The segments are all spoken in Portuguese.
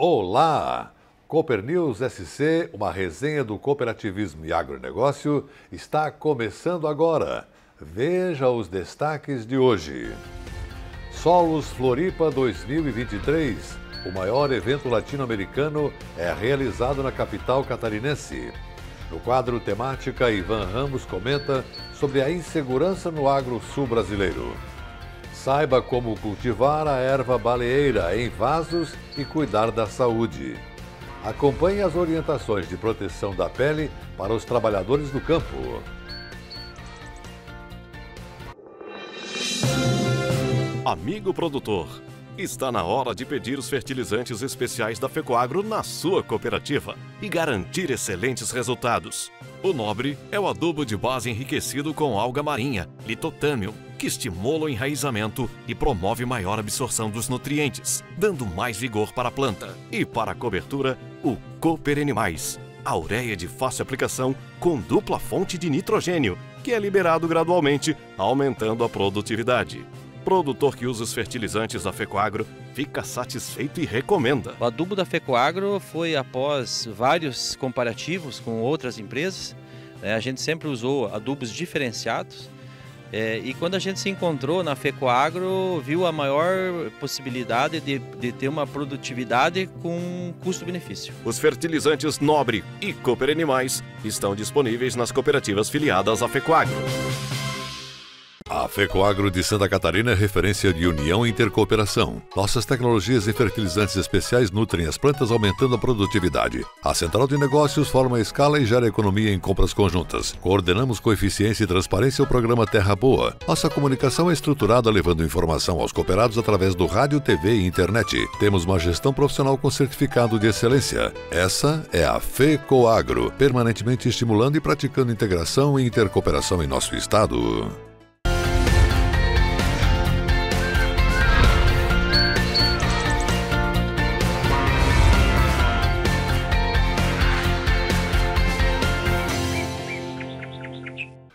Olá! Cooper News SC, uma resenha do cooperativismo e agronegócio, está começando agora. Veja os destaques de hoje. Solos Floripa 2023, o maior evento latino-americano, é realizado na capital catarinense. No quadro Temática, Ivan Ramos comenta sobre a insegurança no agro-sul brasileiro. Saiba como cultivar a erva baleeira em vasos e cuidar da saúde. Acompanhe as orientações de proteção da pele para os trabalhadores do campo. Amigo produtor, está na hora de pedir os fertilizantes especiais da Fecoagro na sua cooperativa e garantir excelentes resultados. O Nobre é o adubo de base enriquecido com alga marinha, litotâmio, que estimula o enraizamento e promove maior absorção dos nutrientes, dando mais vigor para a planta. E para a cobertura, o Cooper Animais, a ureia de fácil aplicação com dupla fonte de nitrogênio, que é liberado gradualmente, aumentando a produtividade. Produtor que usa os fertilizantes da Fecoagro fica satisfeito e recomenda. O adubo da Fecoagro foi após vários comparativos com outras empresas. A gente sempre usou adubos diferenciados. E quando a gente se encontrou na Fecoagro, viu a maior possibilidade de ter uma produtividade com custo-benefício. Os fertilizantes Nobre e Cooper Animais estão disponíveis nas cooperativas filiadas à Fecoagro. A Fecoagro de Santa Catarina é referência de união e intercooperação. Nossas tecnologias e fertilizantes especiais nutrem as plantas, aumentando a produtividade. A Central de Negócios forma a escala e gera economia em compras conjuntas. Coordenamos com eficiência e transparência o programa Terra Boa. Nossa comunicação é estruturada, levando informação aos cooperados através do rádio, TV e internet. Temos uma gestão profissional com certificado de excelência. Essa é a Fecoagro, permanentemente estimulando e praticando integração e intercooperação em nosso estado.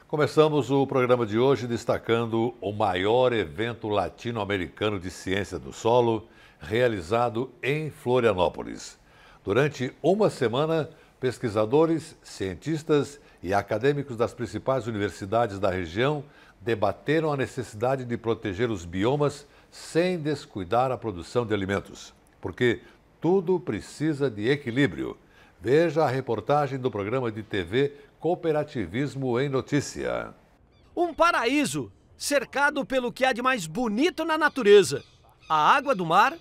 Começamos o programa de hoje destacando o maior evento latino-americano de ciência do solo, realizado em Florianópolis. Durante uma semana, pesquisadores, cientistas e acadêmicos das principais universidades da região debateram a necessidade de proteger os biomas sem descuidar a produção de alimentos, porque tudo precisa de equilíbrio. Veja a reportagem do programa de TV Cooperativismo em Notícia. Um paraíso, cercado pelo que há de mais bonito na natureza, a água do mar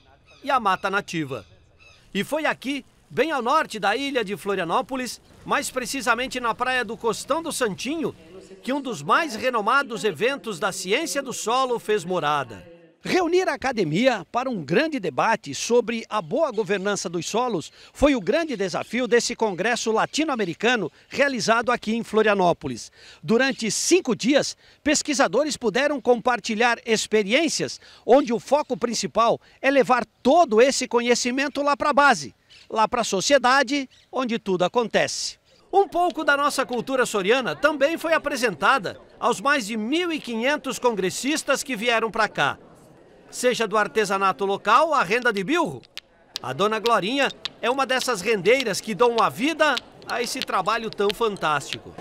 e a mata nativa. E foi aqui, bem ao norte da ilha de Florianópolis, mais precisamente na praia do Costão do Santinho, que um dos mais renomados eventos da ciência do solo fez morada. Reunir a academia para um grande debate sobre a boa governança dos solos foi o grande desafio desse congresso latino-americano realizado aqui em Florianópolis. Durante 5 dias, pesquisadores puderam compartilhar experiências, onde o foco principal é levar todo esse conhecimento lá para a base, lá para a sociedade, onde tudo acontece. Um pouco da nossa cultura soriana também foi apresentada aos mais de 1.500 congressistas que vieram para cá. Seja do artesanato local à renda de bilro. A dona Glorinha é uma dessas rendeiras que dão a vida a esse trabalho tão fantástico.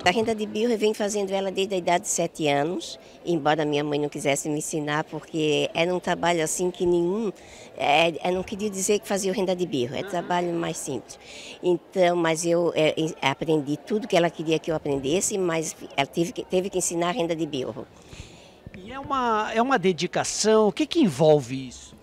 A renda de bilro eu venho fazendo ela desde a idade de 7 anos, embora minha mãe não quisesse me ensinar, porque era um trabalho assim que eu não queria dizer que fazia renda de bilro, é trabalho mais simples. Então, mas eu aprendi tudo que ela queria que eu aprendesse, mas ela teve que ensinar a renda de bilro. E é uma dedicação, o que envolve isso?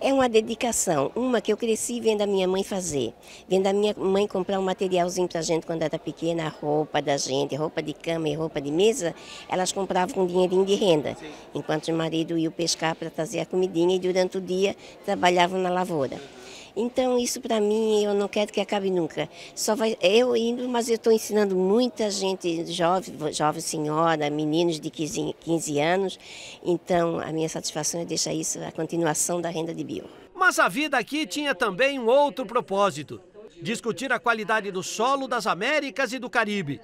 É uma dedicação, uma que eu cresci vendo a minha mãe fazer, vendo a minha mãe comprar um materialzinho pra gente quando era pequena, a roupa da gente, roupa de cama e roupa de mesa, elas compravam com dinheirinho de renda, enquanto o marido ia pescar para trazer a comidinha e durante o dia trabalhavam na lavoura. Então isso para mim eu não quero que acabe nunca. Só vai eu indo, mas eu estou ensinando muita gente, jovem senhora, meninos de 15 anos. Então a minha satisfação é deixar isso a continuação da renda de bilro. Mas a vida aqui tinha também um outro propósito: discutir a qualidade do solo das Américas e do Caribe,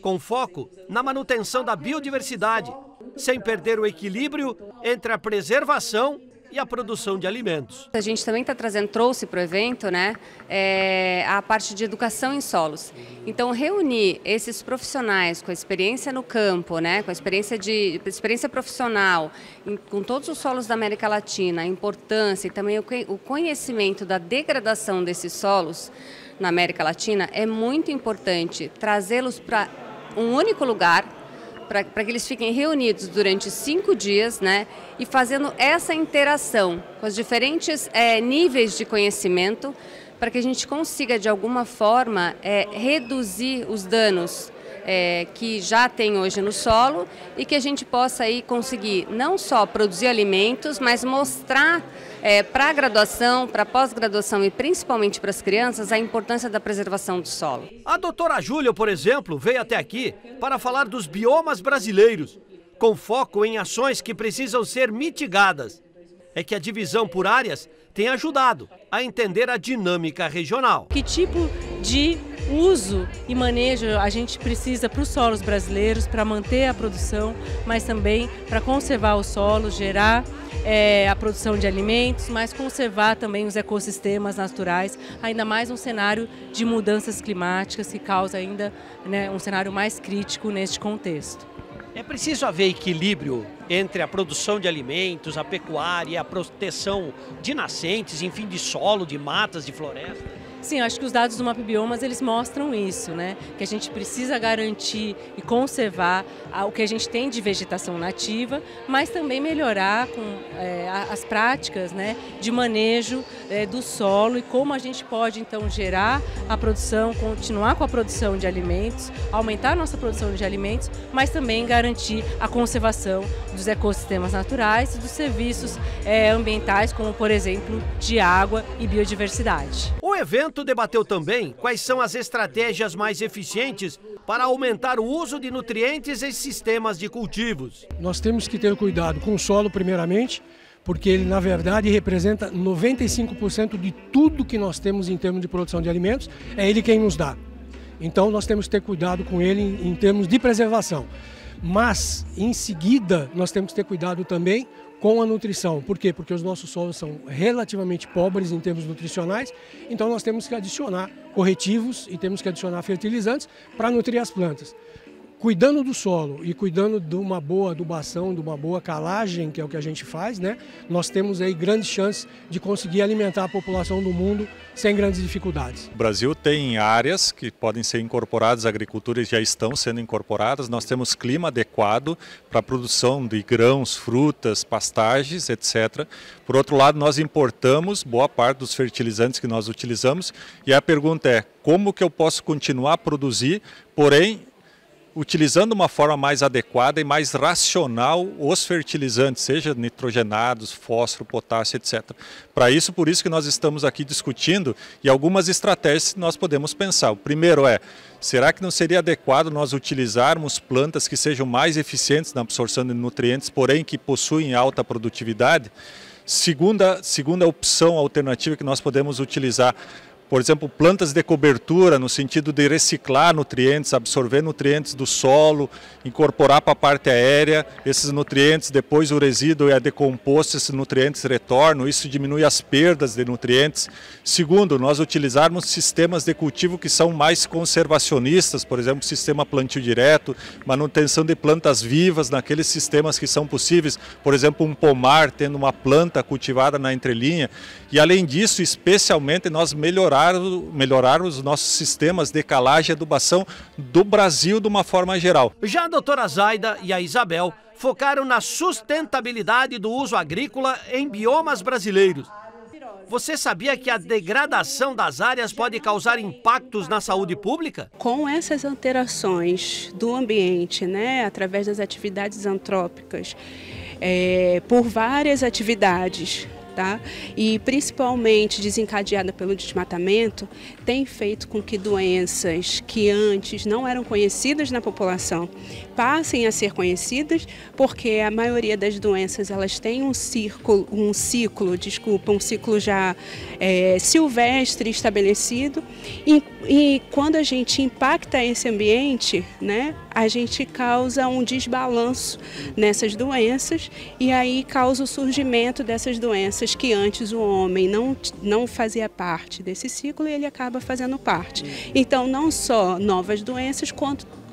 com foco na manutenção da biodiversidade, sem perder o equilíbrio entre a preservação e a produção de alimentos. A gente também trouxe para o evento, né, a parte de educação em solos. Então, reunir esses profissionais com a experiência no campo, né, com a experiência profissional, com todos os solos da América Latina, a importância e também o conhecimento da degradação desses solos na América Latina, é muito importante trazê-los para um único lugar, para que eles fiquem reunidos durante 5 dias, né, e fazendo essa interação com os diferentes níveis de conhecimento, para que a gente consiga, de alguma forma, reduzir os danos que já tem hoje no solo e que a gente possa aí conseguir não só produzir alimentos, mas mostrar para a graduação, para a pós-graduação e principalmente para as crianças a importância da preservação do solo. A doutora Júlia, por exemplo, veio até aqui para falar dos biomas brasileiros, com foco em ações que precisam ser mitigadas. É que a divisão por áreas tem ajudado a entender a dinâmica regional. Que tipo de uso e manejo a gente precisa para os solos brasileiros, para manter a produção, mas também para conservar os solos, gerar a produção de alimentos, mas conservar também os ecossistemas naturais, ainda mais um cenário de mudanças climáticas que causa ainda, né, um cenário mais crítico neste contexto. É preciso haver equilíbrio entre a produção de alimentos, a pecuária, a proteção de nascentes, enfim, de solo, de matas, de floresta. Sim, acho que os dados do MapBiomas, eles mostram isso, né? Que a gente precisa garantir e conservar o que a gente tem de vegetação nativa, mas também melhorar com as práticas, né, de manejo do solo e como a gente pode, então, gerar a produção, continuar com a produção de alimentos, aumentar a nossa produção de alimentos, mas também garantir a conservação dos ecossistemas naturais e dos serviços ambientais, como, por exemplo, de água e biodiversidade. O evento debateu também quais são as estratégias mais eficientes para aumentar o uso de nutrientes em sistemas de cultivos. Nós temos que ter cuidado com o solo primeiramente, porque ele na verdade representa 95% de tudo que nós temos em termos de produção de alimentos, é ele quem nos dá. Então nós temos que ter cuidado com ele em termos de preservação. Mas em seguida nós temos que ter cuidado também com a nutrição. Por quê? Porque os nossos solos são relativamente pobres em termos nutricionais, então nós temos que adicionar corretivos e temos que adicionar fertilizantes para nutrir as plantas. Cuidando do solo e cuidando de uma boa adubação, de uma boa calagem, que é o que a gente faz, né? Nós temos aí grandes chances de conseguir alimentar a população do mundo sem grandes dificuldades. O Brasil tem áreas que podem ser incorporadas, a agricultura já estão sendo incorporadas, nós temos clima adequado para a produção de grãos, frutas, pastagens, etc. Por outro lado, nós importamos boa parte dos fertilizantes que nós utilizamos e a pergunta é como que eu posso continuar a produzir, porém utilizando uma forma mais adequada e mais racional os fertilizantes, seja nitrogenados, fósforo, potássio, etc. Por isso que nós estamos aqui discutindo e algumas estratégias que nós podemos pensar. O primeiro será que não seria adequado nós utilizarmos plantas que sejam mais eficientes na absorção de nutrientes, porém que possuem alta produtividade? Segunda opção alternativa que nós podemos utilizar, por exemplo, plantas de cobertura, no sentido de reciclar nutrientes, absorver nutrientes do solo, incorporar para a parte aérea esses nutrientes, depois o resíduo é decomposto, esses nutrientes retornam, isso diminui as perdas de nutrientes. Segundo, nós utilizarmos sistemas de cultivo que são mais conservacionistas, por exemplo, sistema plantio direto, manutenção de plantas vivas naqueles sistemas que são possíveis, por exemplo, um pomar tendo uma planta cultivada na entrelinha. E além disso, especialmente nós melhorarmos os nossos sistemas de calagem e adubação do Brasil de uma forma geral. Já a doutora Zaida e a Isabel focaram na sustentabilidade do uso agrícola em biomas brasileiros. Você sabia que a degradação das áreas pode causar impactos na saúde pública? Com essas alterações do ambiente, né, através das atividades antrópicas, por várias atividades, tá? E principalmente desencadeada pelo desmatamento, tem feito com que doenças que antes não eram conhecidas na população passem a ser conhecidas, porque a maioria das doenças elas têm um ciclo já silvestre estabelecido, e quando a gente impacta esse ambiente, né, a gente causa um desbalanço nessas doenças e aí causa o surgimento dessas doenças que antes o homem não fazia parte desse ciclo e ele acaba fazendo parte. Então, não só novas doenças,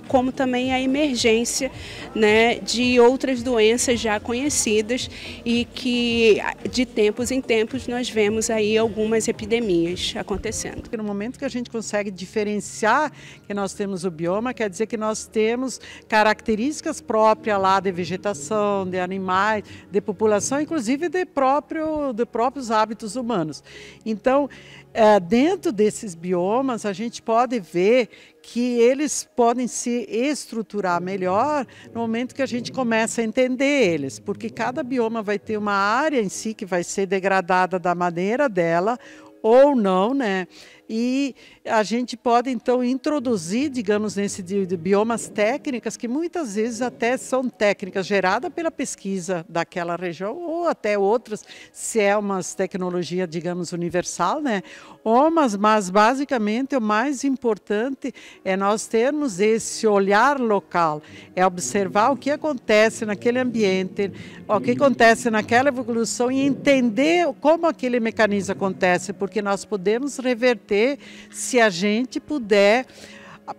como também a emergência, né, de outras doenças já conhecidas e que de tempos em tempos nós vemos aí algumas epidemias acontecendo. No momento que a gente consegue diferenciar que nós temos o bioma, quer dizer que nós temos características próprias lá de vegetação, de animais, de população, inclusive de próprios hábitos humanos. Então, dentro desses biomas, a gente pode ver que eles podem se estruturar melhor no momento que a gente começa a entender eles, porque cada bioma vai ter uma área em si que vai ser degradada da maneira dela ou não, né? E a gente pode, então, introduzir, digamos, nesse de biomas técnicas, que muitas vezes até são técnicas geradas pela pesquisa daquela região, ou até outras, se é uma tecnologia, digamos, universal, né? Mas basicamente, o mais importante é nós termos esse olhar local, é observar o que acontece naquele ambiente, o que acontece naquela evolução e entender como aquele mecanismo acontece, porque nós podemos reverter se a gente puder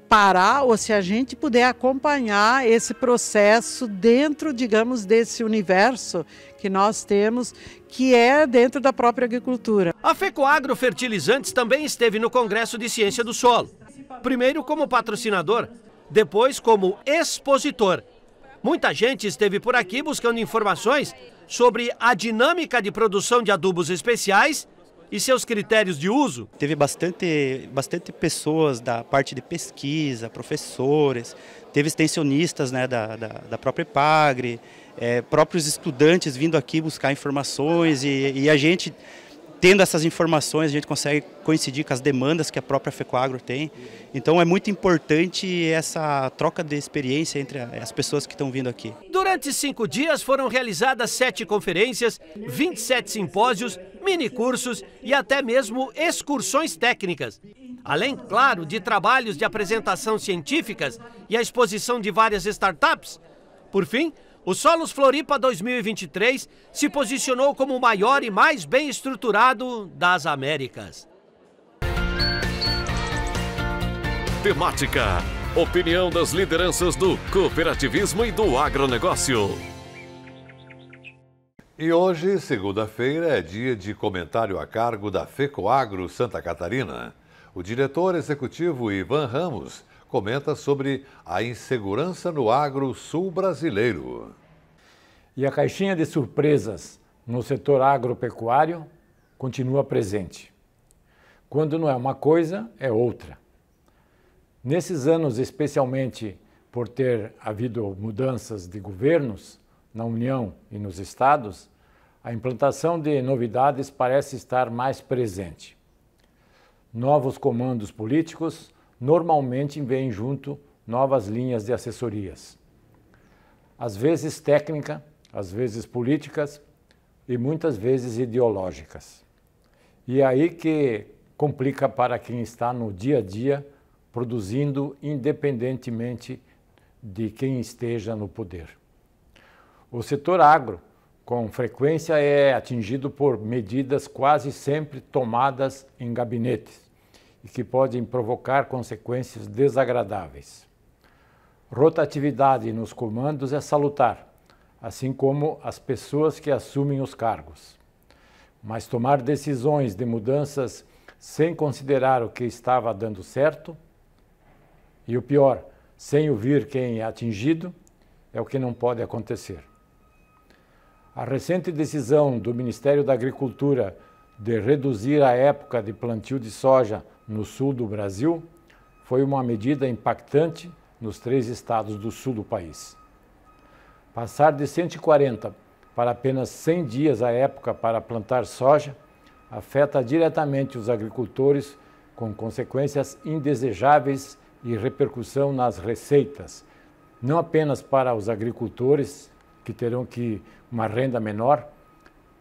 parar ou se a gente puder acompanhar esse processo dentro, digamos, desse universo que nós temos, que é dentro da própria agricultura. A FECOAGRO Fertilizantes também esteve no Congresso de Ciência do Solo. Primeiro como patrocinador, depois como expositor. Muita gente esteve por aqui buscando informações sobre a dinâmica de produção de adubos especiais e seus critérios de uso. Teve bastante pessoas da parte de pesquisa, professores, teve extensionistas, né, da própria EPAGRE, próprios estudantes vindo aqui buscar informações e a gente, tendo essas informações, a gente consegue coincidir com as demandas que a própria FECOAGRO tem. Então é muito importante essa troca de experiência entre as pessoas que estão vindo aqui. Durante 5 dias foram realizadas 7 conferências, 27 simpósios, minicursos e até mesmo excursões técnicas. Além, claro, de trabalhos de apresentação científicas e a exposição de várias startups. Por fim, o Solos Floripa 2023 se posicionou como o maior e mais bem estruturado das Américas. Temática: opinião das lideranças do cooperativismo e do agronegócio. E hoje, segunda-feira, é dia de comentário a cargo da FECOAGRO Santa Catarina. O diretor executivo Ivan Ramos comenta sobre a insegurança no agro sul brasileiro. E a caixinha de surpresas no setor agropecuário continua presente. Quando não é uma coisa, é outra. Nesses anos, especialmente por ter havido mudanças de governos na União e nos estados, a implantação de novidades parece estar mais presente. Novos comandos políticos normalmente vêm junto novas linhas de assessorias. Às vezes técnica, às vezes políticas e muitas vezes ideológicas. E é aí que complica para quem está no dia a dia produzindo independentemente de quem esteja no poder. O setor agro, com frequência, é atingido por medidas quase sempre tomadas em gabinetes e que podem provocar consequências desagradáveis. Rotatividade nos comandos é salutar, assim como as pessoas que assumem os cargos. Mas tomar decisões de mudanças sem considerar o que estava dando certo, e o pior, sem ouvir quem é atingido, é o que não pode acontecer. A recente decisão do Ministério da Agricultura de reduzir a época de plantio de soja no sul do Brasil foi uma medida impactante nos 3 estados do sul do país. Passar de 140 para apenas 100 dias a época para plantar soja afeta diretamente os agricultores, com consequências indesejáveis e repercussão nas receitas, não apenas para os agricultores, que terão uma renda menor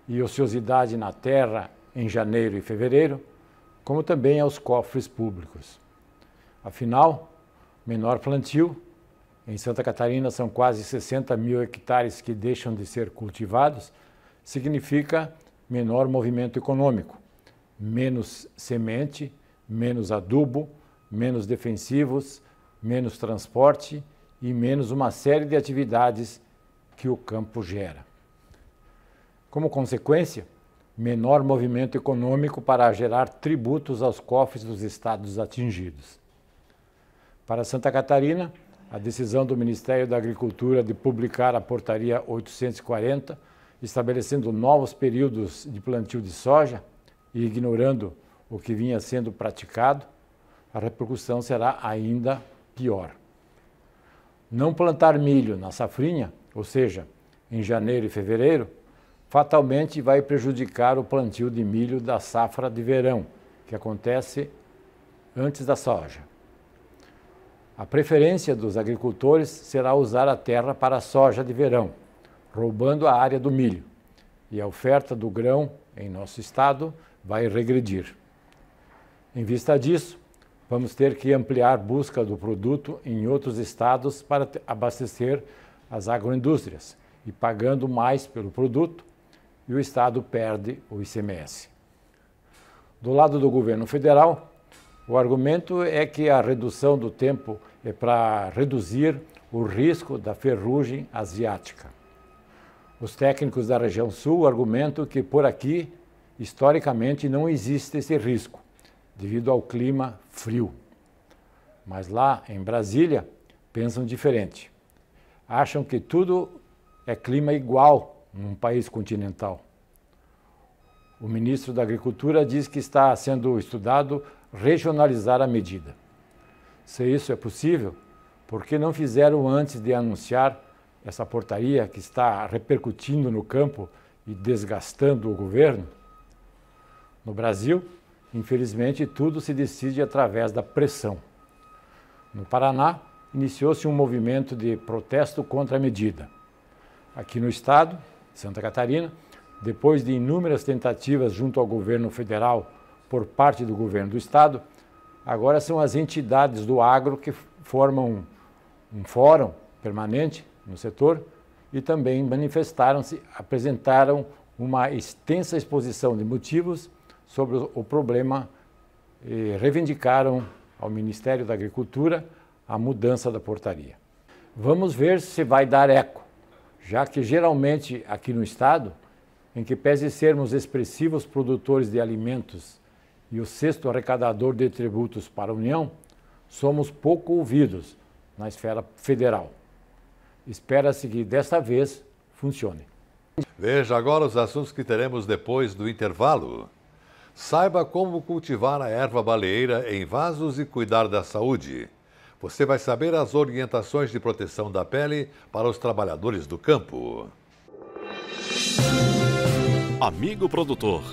e ociosidade na terra em janeiro e fevereiro, como também aos cofres públicos. Afinal, menor plantio, em Santa Catarina são quase 60 mil hectares que deixam de ser cultivados, significa menor movimento econômico, menos semente, menos adubo, menos defensivos, menos transporte e menos uma série de atividades que o campo gera. Como consequência, menor movimento econômico para gerar tributos aos cofres dos estados atingidos. Para Santa Catarina, a decisão do Ministério da Agricultura de publicar a Portaria 840, estabelecendo novos períodos de plantio de soja e ignorando o que vinha sendo praticado, a repercussão será ainda pior. Não plantar milho na safrinha, ou seja, em janeiro e fevereiro, fatalmente vai prejudicar o plantio de milho da safra de verão, que acontece antes da soja. A preferência dos agricultores será usar a terra para a soja de verão, roubando a área do milho, e a oferta do grão em nosso estado vai regredir. Em vista disso, vamos ter que ampliar a busca do produto em outros estados para abastecer as agroindústrias, e pagando mais pelo produto, e o estado perde o ICMS. Do lado do governo federal, o argumento é que a redução do tempo é para reduzir o risco da ferrugem asiática. Os técnicos da região sul argumentam que por aqui, historicamente, não existe esse risco, devido ao clima frio. Mas lá, em Brasília, pensam diferente. Acham que tudo é clima igual num país continental. O ministro da Agricultura diz que está sendo estudado regionalizar a medida. Se isso é possível, por que não fizeram antes de anunciar essa portaria que está repercutindo no campo e desgastando o governo? No Brasil, infelizmente, tudo se decide através da pressão. No Paraná, iniciou-se um movimento de protesto contra a medida. Aqui no estado, Santa Catarina, depois de inúmeras tentativas junto ao governo federal por parte do governo do estado, agora são as entidades do agro que formam um fórum permanente no setor e também manifestaram-se, apresentaram uma extensa exposição de motivos sobre o problema e reivindicaram ao Ministério da Agricultura a mudança da portaria. Vamos ver se vai dar eco, já que geralmente aqui no estado, em que pese sermos expressivos produtores de alimentos e o sexto arrecadador de tributos para a União, somos pouco ouvidos na esfera federal. Espera-se que desta vez funcione. Veja agora os assuntos que teremos depois do intervalo. Saiba como cultivar a erva baleeira em vasos e cuidar da saúde. Você vai saber as orientações de proteção da pele para os trabalhadores do campo. Amigo produtor,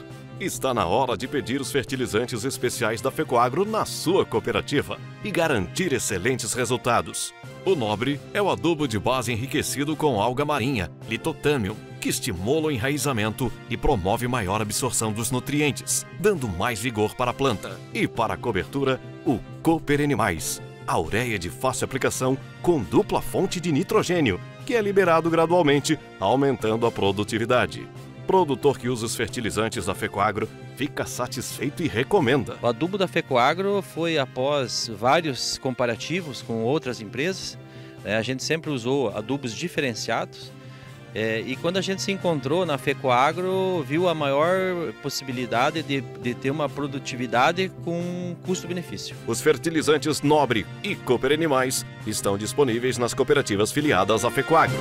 está na hora de pedir os fertilizantes especiais da FECOAGRO na sua cooperativa e garantir excelentes resultados. O Nobre é o adubo de base enriquecido com alga marinha, litotâmio, que estimula o enraizamento e promove maior absorção dos nutrientes, dando mais vigor para a planta. E para a cobertura, o Cooper Animais, a ureia de fácil aplicação com dupla fonte de nitrogênio, que é liberado gradualmente, aumentando a produtividade. Produtor que usa os fertilizantes da FECOAGRO fica satisfeito e recomenda. O adubo da FECOAGRO foi após vários comparativos com outras empresas. A gente sempre usou adubos diferenciados. E quando a gente se encontrou na FECOAGRO, viu a maior possibilidade de ter uma produtividade com custo-benefício. Os fertilizantes Nobre e Cooper Animais estão disponíveis nas cooperativas filiadas à FECOAGRO.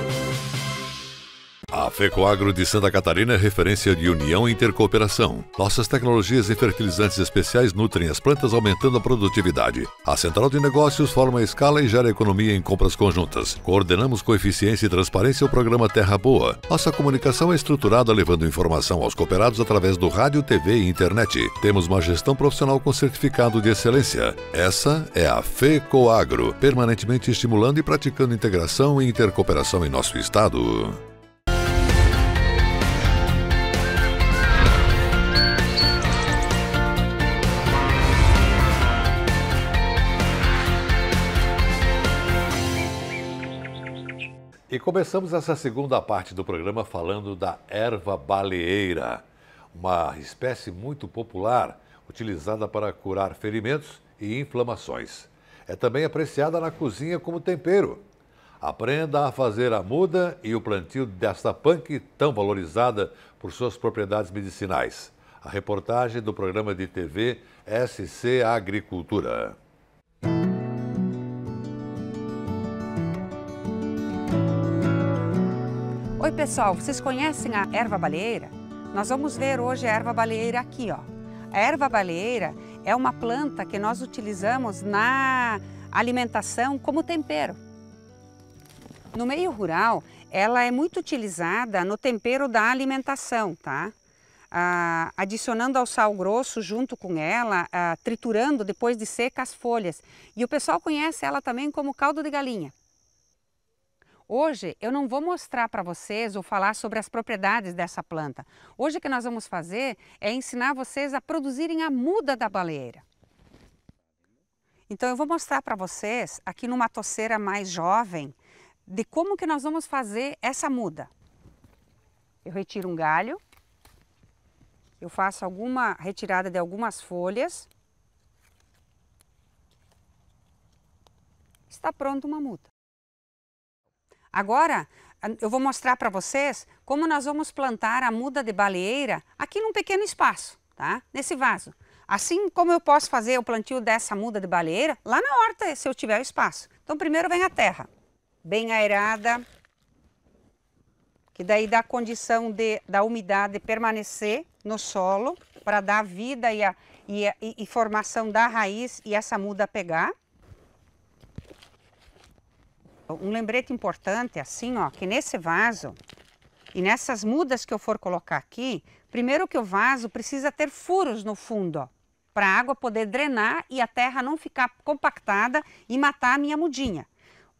A FECOAGRO de Santa Catarina é referência de união e intercooperação. Nossas tecnologias e fertilizantes especiais nutrem as plantas, aumentando a produtividade. A Central de Negócios forma a escala e gera economia em compras conjuntas. Coordenamos com eficiência e transparência o programa Terra Boa. Nossa comunicação é estruturada levando informação aos cooperados através do rádio, TV e internet. Temos uma gestão profissional com certificado de excelência. Essa é a FECOAGRO, permanentemente estimulando e praticando integração e intercooperação em nosso estado. E começamos essa segunda parte do programa falando da erva baleeira, uma espécie muito popular utilizada para curar ferimentos e inflamações. É também apreciada na cozinha como tempero. Aprenda a fazer a muda e o plantio desta punk tão valorizada por suas propriedades medicinais. A reportagem do programa de TV SC Agricultura. Oi pessoal, vocês conhecem a erva baleeira? Nós vamos ver hoje a erva baleeira aqui, ó. A erva baleeira é uma planta que nós utilizamos na alimentação como tempero. No meio rural, ela é muito utilizada no tempero da alimentação, tá? Adicionando ao sal grosso junto com ela, triturando depois de seca as folhas. E o pessoal conhece ela também como caldo de galinha. Hoje eu não vou mostrar para vocês ou falar sobre as propriedades dessa planta. Hoje o que nós vamos fazer é ensinar vocês a produzirem a muda da baleeira. Então eu vou mostrar para vocês aqui numa toceira mais jovem de como que nós vamos fazer essa muda. Eu retiro um galho, eu faço alguma retirada de algumas folhas. Está pronta uma muda. Agora, eu vou mostrar para vocês como nós vamos plantar a muda de baleeira aqui num pequeno espaço, tá? Nesse vaso. Assim como eu posso fazer o plantio dessa muda de baleeira lá na horta, se eu tiver o espaço. Então, primeiro vem a terra, bem aerada, que daí dá a condição da umidade permanecer no solo para dar vida e formação da raiz e essa muda pegar. Um lembrete importante, assim, ó, que nesse vaso e nessas mudas que eu for colocar aqui, primeiro que o vaso precisa ter furos no fundo, ó, para a água poder drenar e a terra não ficar compactada e matar a minha mudinha.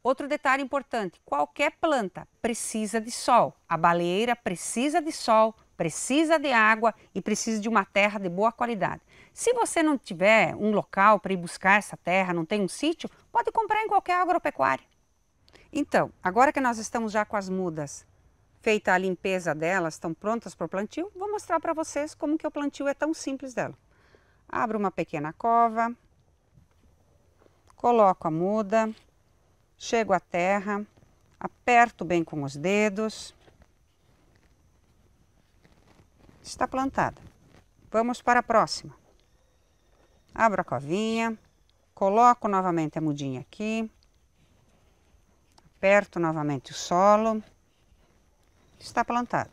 Outro detalhe importante, qualquer planta precisa de sol. A baleeira precisa de sol, precisa de água e precisa de uma terra de boa qualidade. Se você não tiver um local para ir buscar essa terra, não tem um sítio, pode comprar em qualquer agropecuária. Então, agora que nós estamos já com as mudas, feita a limpeza delas, estão prontas para o plantio, vou mostrar para vocês como que o plantio é tão simples dela. Abro uma pequena cova, coloco a muda, chego à terra, aperto bem com os dedos. Está plantada. Vamos para a próxima. Abro a covinha, coloco novamente a mudinha aqui. Aperto novamente o solo, está plantada.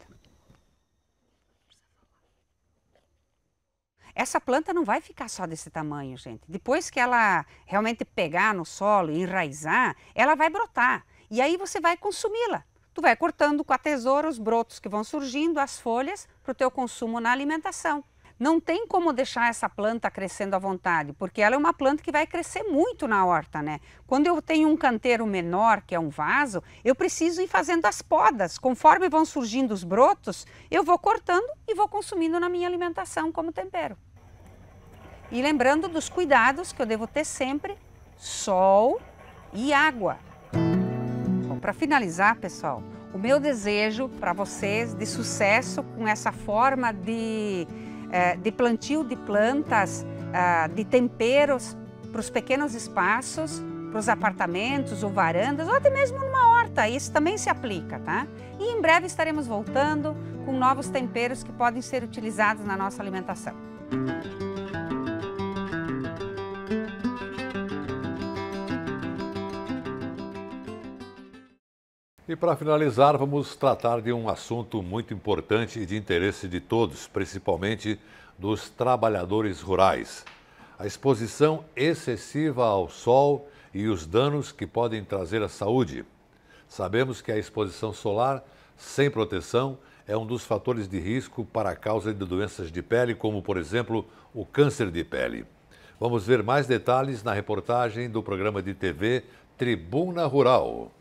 Essa planta não vai ficar só desse tamanho, gente. Depois que ela realmente pegar no solo e enraizar, ela vai brotar. E aí você vai consumi-la. Tu vai cortando com a tesoura os brotos que vão surgindo, as folhas, para o teu consumo na alimentação. Não tem como deixar essa planta crescendo à vontade, porque ela é uma planta que vai crescer muito na horta, né? Quando eu tenho um canteiro menor, que é um vaso, eu preciso ir fazendo as podas. Conforme vão surgindo os brotos, eu vou cortando e vou consumindo na minha alimentação como tempero. E lembrando dos cuidados que eu devo ter sempre, sol e água. Bom, para finalizar, pessoal, o meu desejo para vocês de sucesso com essa forma de plantio de plantas, de temperos para os pequenos espaços, para os apartamentos ou varandas, ou até mesmo numa horta, isso também se aplica, tá? E em breve estaremos voltando com novos temperos que podem ser utilizados na nossa alimentação. E para finalizar, vamos tratar de um assunto muito importante e de interesse de todos, principalmente dos trabalhadores rurais. A exposição excessiva ao sol e os danos que podem trazer à saúde. Sabemos que a exposição solar sem proteção é um dos fatores de risco para a causa de doenças de pele, como, por exemplo, o câncer de pele. Vamos ver mais detalhes na reportagem do programa de TV Tribuna Rural.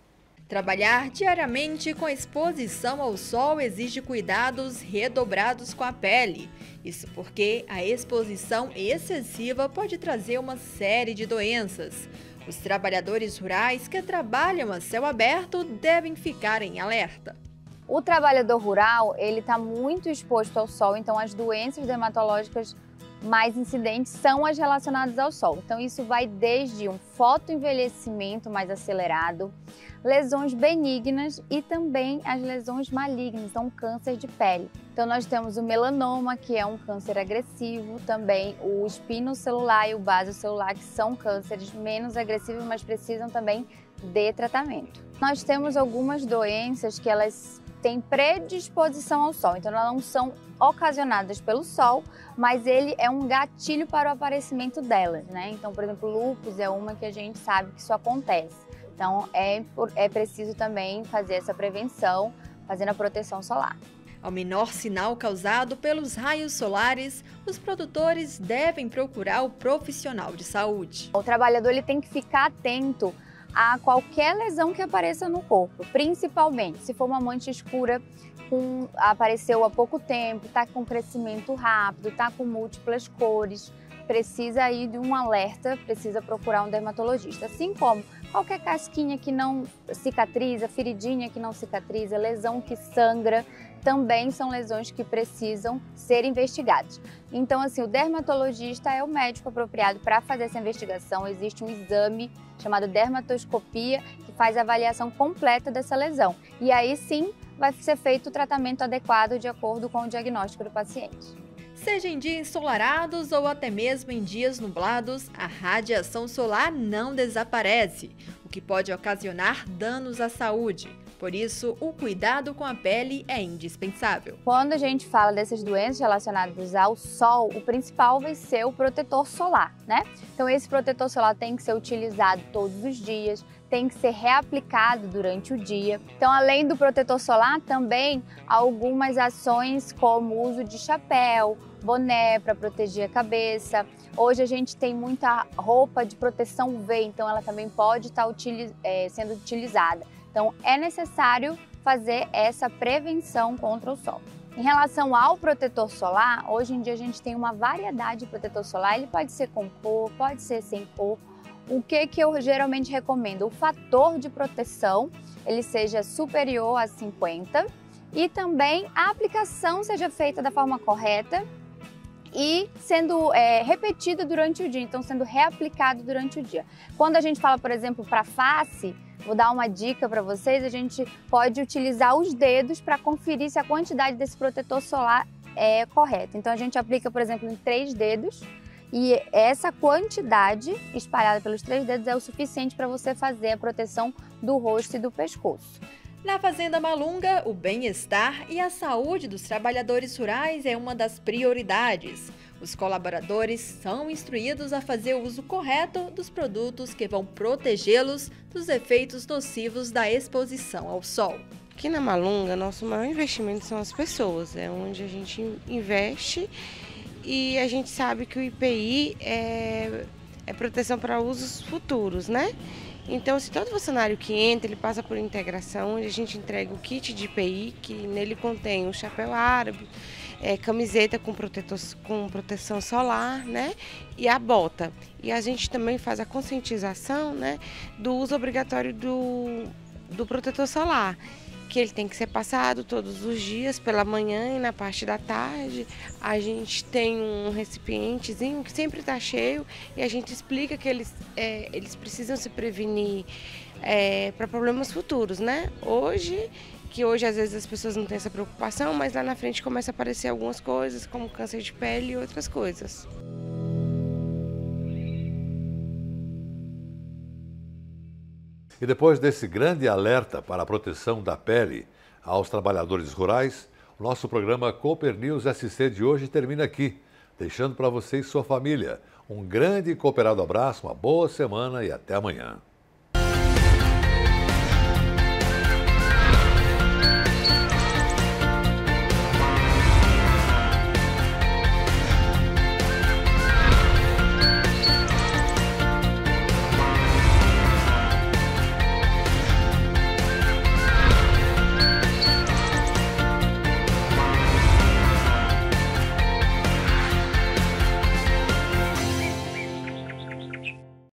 Trabalhar diariamente com exposição ao sol exige cuidados redobrados com a pele. Isso porque a exposição excessiva pode trazer uma série de doenças. Os trabalhadores rurais que trabalham a céu aberto devem ficar em alerta. O trabalhador rural, ele está muito exposto ao sol, então as doenças dermatológicas mais incidentes são as relacionadas ao sol. Então isso vai desde um fotoenvelhecimento mais acelerado, lesões benignas e também as lesões malignas, então câncer de pele. Então nós temos o melanoma, que é um câncer agressivo, também o espinocelular e o basocelular, que são cânceres menos agressivos, mas precisam também de tratamento. Nós temos algumas doenças que elas têm predisposição ao sol, então elas não são ocasionadas pelo sol, mas ele é um gatilho para o aparecimento delas, né? Então, por exemplo, lúpus é uma que a gente sabe que isso acontece. Então, é preciso também fazer essa prevenção, fazendo a proteção solar. Ao menor sinal causado pelos raios solares, os produtores devem procurar o profissional de saúde. O trabalhador ele tem que ficar atento a qualquer lesão que apareça no corpo, principalmente se for uma mancha escura apareceu há pouco tempo, está com crescimento rápido, está com múltiplas cores, precisa ir de um alerta, precisa procurar um dermatologista. Assim como qualquer casquinha que não cicatriza, feridinha que não cicatriza, lesão que sangra, também são lesões que precisam ser investigadas. Então, assim, o dermatologista é o médico apropriado para fazer essa investigação. Existe um exame chamado dermatoscopia que faz a avaliação completa dessa lesão. E aí sim vai ser feito o tratamento adequado de acordo com o diagnóstico do paciente. Seja em dias ensolarados ou até mesmo em dias nublados, a radiação solar não desaparece, o que pode ocasionar danos à saúde. Por isso, o cuidado com a pele é indispensável. Quando a gente fala dessas doenças relacionadas ao sol, o principal vai ser o protetor solar, né? Então esse protetor solar tem que ser utilizado todos os dias, tem que ser reaplicado durante o dia. Então, além do protetor solar, também algumas ações como o uso de chapéu, boné para proteger a cabeça. Hoje a gente tem muita roupa de proteção UV, então ela também pode estar sendo utilizada. Então, é necessário fazer essa prevenção contra o sol. Em relação ao protetor solar, hoje em dia a gente tem uma variedade de protetor solar. Ele pode ser com cor, pode ser sem cor. O que eu geralmente recomendo? O fator de proteção, ele seja superior a 50 e também a aplicação seja feita da forma correta e sendo repetida durante o dia, então sendo reaplicado durante o dia. Quando a gente fala, por exemplo, para face, vou dar uma dica para vocês, a gente pode utilizar os dedos para conferir se a quantidade desse protetor solar é correta. Então a gente aplica, por exemplo, em 3 dedos e essa quantidade espalhada pelos 3 dedos é o suficiente para você fazer a proteção do rosto e do pescoço. Na Fazenda Malunga, o bem-estar e a saúde dos trabalhadores rurais é uma das prioridades. Os colaboradores são instruídos a fazer o uso correto dos produtos que vão protegê-los dos efeitos nocivos da exposição ao sol. Aqui na Malunga, nosso maior investimento são as pessoas, é onde a gente investe e a gente sabe que o IPI é proteção para usos futuros, né? Então, se todo funcionário que entra, ele passa por integração, onde a gente entrega o kit de IPI, que nele contém o chapéu árabe, camiseta com proteção solar, né? E a bota. E a gente também faz a conscientização, né, do uso obrigatório do protetor solar, que ele tem que ser passado todos os dias, pela manhã e na parte da tarde. A gente tem um recipientezinho que sempre está cheio e a gente explica que eles precisam se prevenir para problemas futuros, né? Hoje às vezes as pessoas não têm essa preocupação, mas lá na frente começa a aparecer algumas coisas, como câncer de pele e outras coisas. E depois desse grande alerta para a proteção da pele aos trabalhadores rurais, o nosso programa Cooper News SC de hoje termina aqui, deixando para você e sua família um grande e cooperado abraço, uma boa semana e até amanhã.